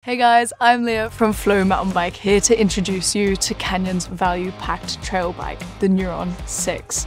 Hey guys, I'm Leah from Flow Mountain Bike, here to introduce you to Canyon's value-packed trail bike, the Neuron 6.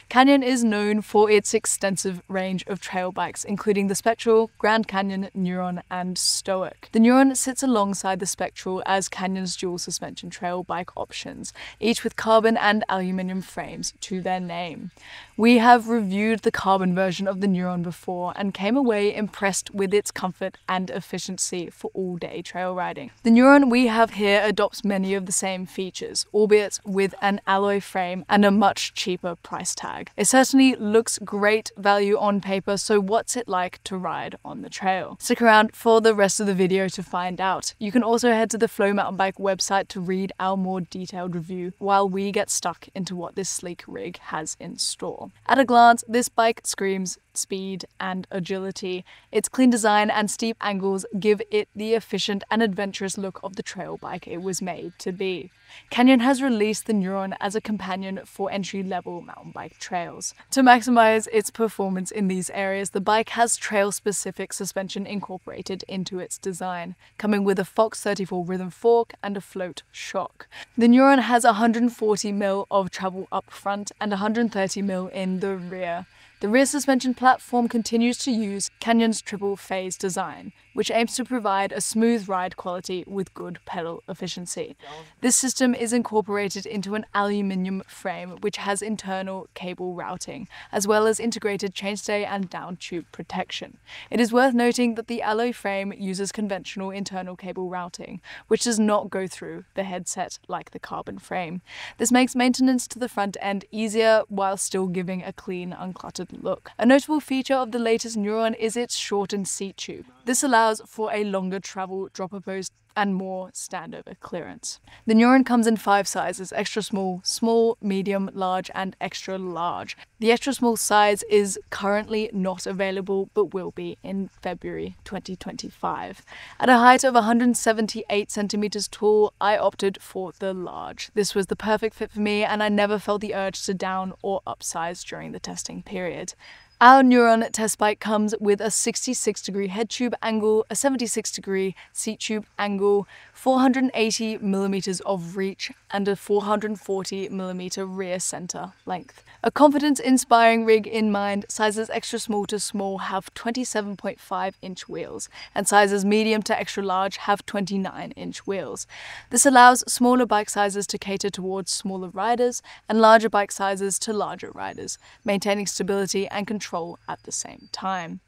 Canyon is known for its extensive range of trail bikes, including the Spectral, Grand Canyon, Neuron, and Stoic. The Neuron sits alongside the Spectral as Canyon's dual suspension trail bike options, each with carbon and aluminium frames to their name. We have reviewed the carbon version of the Neuron before and came away impressed with its comfort and efficiency for all-day trail riding. The Neuron we have here adopts many of the same features, albeit with an alloy frame and a much cheaper price tag. It certainly looks great value on paper, so what's it like to ride on the trail? Stick around for the rest of the video to find out. You can also head to the Flow Mountain Bike website to read our more detailed review while we get stuck into what this sleek rig has in store. At a glance, this bike screams speed and agility. Its clean design and steep angles give it the efficient and adventurous look of the trail bike it was made to be. Canyon has released the Neuron as a companion for entry-level mountain bike trails. To maximize its performance in these areas, the bike has trail-specific suspension incorporated into its design, coming with a Fox 34 rhythm fork and a float shock. The Neuron has 140 mm of travel up front and 130 mm in the rear. The rear suspension platform continues to use Canyon's triple phase design, which aims to provide a smooth ride quality with good pedal efficiency. This system is incorporated into an aluminium frame which has internal cable routing, as well as integrated chainstay and down tube protection. It is worth noting that the alloy frame uses conventional internal cable routing, which does not go through the headset like the carbon frame. This makes maintenance to the front end easier while still giving a clean, uncluttered look. A notable feature of the latest Neuron is its shortened seat tube. This allows for a longer travel dropper post and more standover clearance. The Neuron comes in 5 sizes: extra small, small, medium, large, and extra large. The extra small size is currently not available but will be in February 2025. At a height of 178 centimeters tall, I opted for the large. This was the perfect fit for me and I never felt the urge to down or upsize during the testing period. Our Neuron test bike comes with a 66-degree head tube angle, a 76-degree seat tube angle, 480 mm of reach, and a 440 mm rear center length. A confidence-inspiring rig in mind, sizes extra small to small have 27.5-inch wheels, and sizes medium to extra large have 29-inch wheels. This allows smaller bike sizes to cater towards smaller riders and larger bike sizes to larger riders, maintaining stability and control at the same time.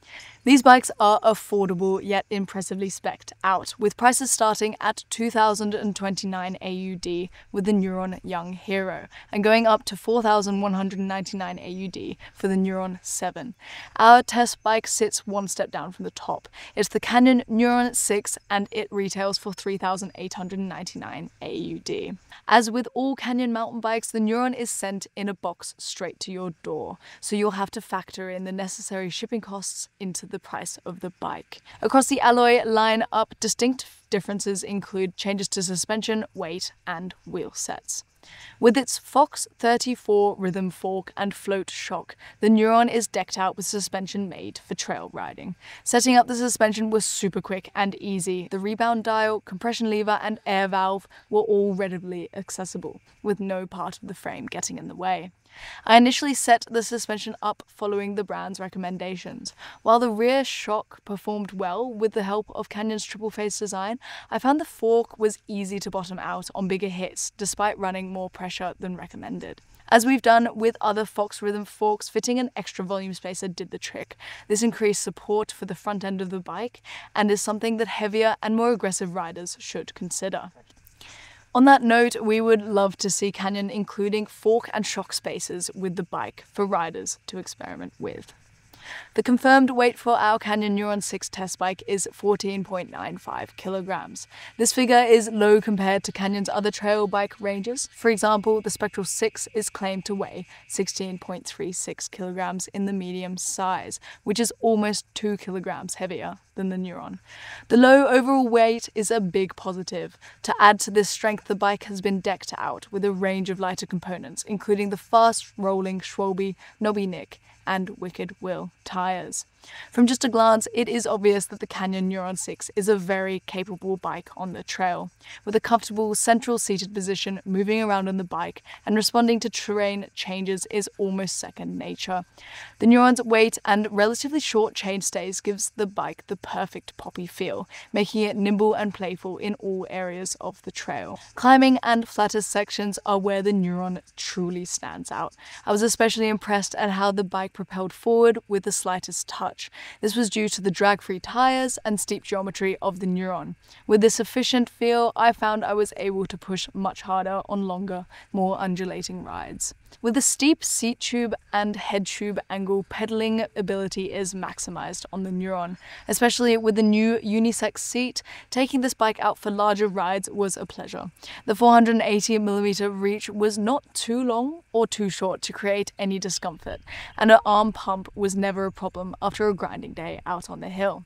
These bikes are affordable yet impressively spec'd out, with prices starting at 2,029 AUD with the Neuron Young Hero, and going up to 4,199 AUD for the Neuron 7. Our test bike sits one step down from the top. It's the Canyon Neuron 6 and it retails for 3,899 AUD. As with all Canyon mountain bikes, the Neuron is sent in a box straight to your door, so you'll have to factor in the necessary shipping costs into the price of the bike. Across the alloy line-up, distinct differences include changes to suspension, weight, and wheel sets. With its Fox 34 rhythm fork and float shock, the Neuron is decked out with suspension made for trail riding. Setting up the suspension was super quick and easy. The rebound dial, compression lever, and air valve were all readily accessible, with no part of the frame getting in the way. I initially set the suspension up following the brand's recommendations. While the rear shock performed well with the help of Canyon's triple phase design, I found the fork was easy to bottom out on bigger hits despite running more pressure than recommended. As we've done with other Fox rhythm forks, fitting an extra volume spacer did the trick. This increased support for the front end of the bike and is something that heavier and more aggressive riders should consider. On that note, we would love to see Canyon including fork and shock spacers with the bike for riders to experiment with. The confirmed weight for our Canyon Neuron 6 test bike is 14.95 kilograms. This figure is low compared to Canyon's other trail bike ranges. For example, the Spectral 6 is claimed to weigh 16.36 kilograms in the medium size, which is almost 2 kilograms heavier than the Neuron. The low overall weight is a big positive. To add to this strength, the bike has been decked out with a range of lighter components, including the fast-rolling Schwalbe knobby nick and Wicked Wheel tires. From just a glance, it is obvious that the Canyon Neuron 6 is a very capable bike on the trail. With a comfortable central seated position, moving around on the bike and responding to terrain changes is almost second nature. The Neuron's weight and relatively short chainstays gives the bike the perfect poppy feel, making it nimble and playful in all areas of the trail. Climbing and flatter sections are where the Neuron truly stands out. I was especially impressed at how the bike propelled forward with the slightest touch. This was due to the drag-free tires and steep geometry of the Neuron. With this efficient feel, I found I was able to push much harder on longer, more undulating rides. With the steep seat tube and head tube angle, pedaling ability is maximized on the Neuron. Especially with the new unisex seat, taking this bike out for larger rides was a pleasure. The 480mm reach was not too long or too short to create any discomfort, and an arm pump was never a problem after a grinding day out on the hill.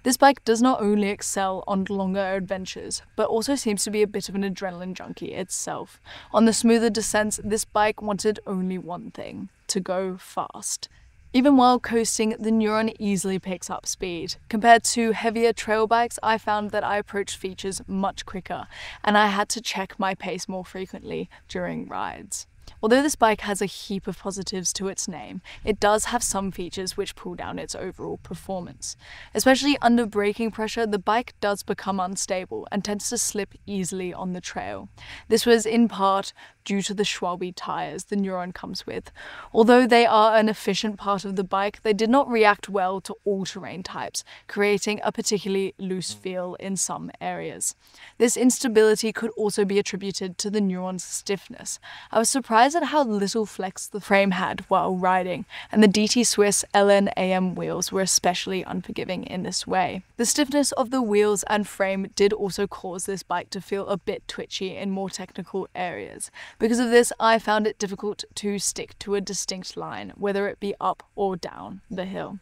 This bike does not only excel on longer adventures, but also seems to be a bit of an adrenaline junkie itself. On the smoother descents, this bike wanted only one thing: to go fast. Even while coasting, the Neuron easily picks up speed. Compared to heavier trail bikes, I found that I approached features much quicker, and I had to check my pace more frequently during rides. Although this bike has a heap of positives to its name, it does have some features which pull down its overall performance. Especially under braking pressure, the bike does become unstable and tends to slip easily on the trail. This was in part due to the Schwalbe tires the Neuron comes with. Although they are an efficient part of the bike, they did not react well to all terrain types, creating a particularly loose feel in some areas. This instability could also be attributed to the Neuron's stiffness. I was surprised at how little flex the frame had while riding, and the DT Swiss LN-AM wheels were especially unforgiving in this way. The stiffness of the wheels and frame did also cause this bike to feel a bit twitchy in more technical areas. Because of this, I found it difficult to stick to a distinct line, whether it be up or down the hill.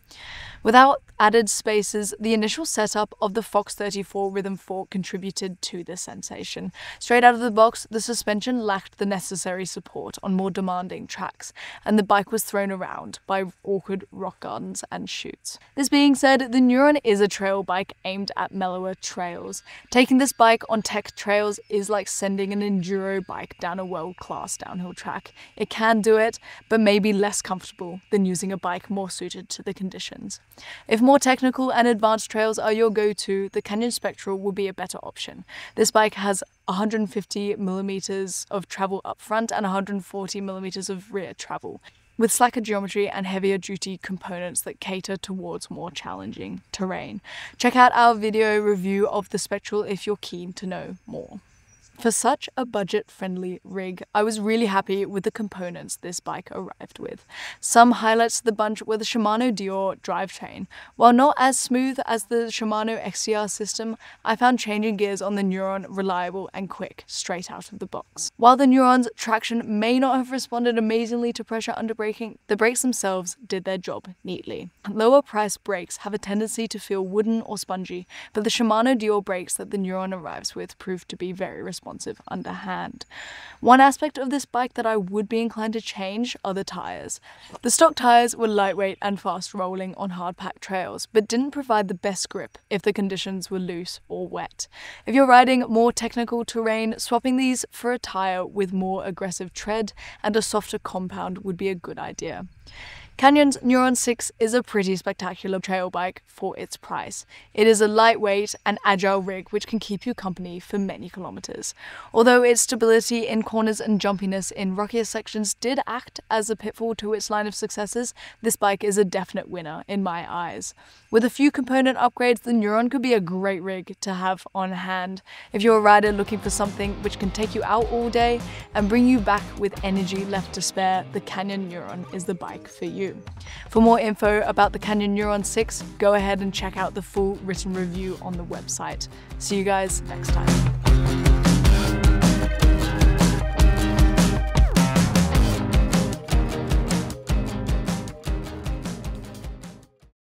Without added spaces, the initial setup of the Fox 34 rhythm fork contributed to this sensation. Straight out of the box, the suspension lacked the necessary support on more demanding tracks, and the bike was thrown around by awkward rock gardens and chutes. This being said, the Neuron is a trail bike aimed at mellower trails. Taking this bike on tech trails is like sending an enduro bike down a world-class downhill track. It can do it, but may be less comfortable than using a bike more suited to the conditions. If more technical and advanced trails are your go-to, the Canyon Spectral will be a better option. This bike has 150mm of travel up front and 140mm of rear travel, with slacker geometry and heavier duty components that cater towards more challenging terrain. Check out our video review of the Spectral if you're keen to know more. For such a budget-friendly rig, I was really happy with the components this bike arrived with. Some highlights of the bunch were the Shimano Dior drivetrain. While not as smooth as the Shimano XCR system, I found changing gears on the Neuron reliable and quick, straight out of the box. While the Neuron's traction may not have responded amazingly to pressure under braking, the brakes themselves did their job neatly. Lower-priced brakes have a tendency to feel wooden or spongy, but the Shimano Dior brakes that the Neuron arrives with proved to be very responsive underhand. One aspect of this bike that I would be inclined to change are the tires. The stock tires were lightweight and fast rolling on hard-packed trails, but didn't provide the best grip if the conditions were loose or wet. If you're riding more technical terrain, swapping these for a tire with more aggressive tread and a softer compound would be a good idea. Canyon's Neuron 6 is a pretty spectacular trail bike for its price. It is a lightweight and agile rig which can keep you company for many kilometers. Although its stability in corners and jumpiness in rockier sections did act as a pitfall to its line of successes, this bike is a definite winner in my eyes. With a few component upgrades, the Neuron could be a great rig to have on hand. If you're a rider looking for something which can take you out all day and bring you back with energy left to spare, the Canyon Neuron is the bike for you. For more info about the Canyon Neuron 6, go ahead and check out the full written review on the website. See you guys next time.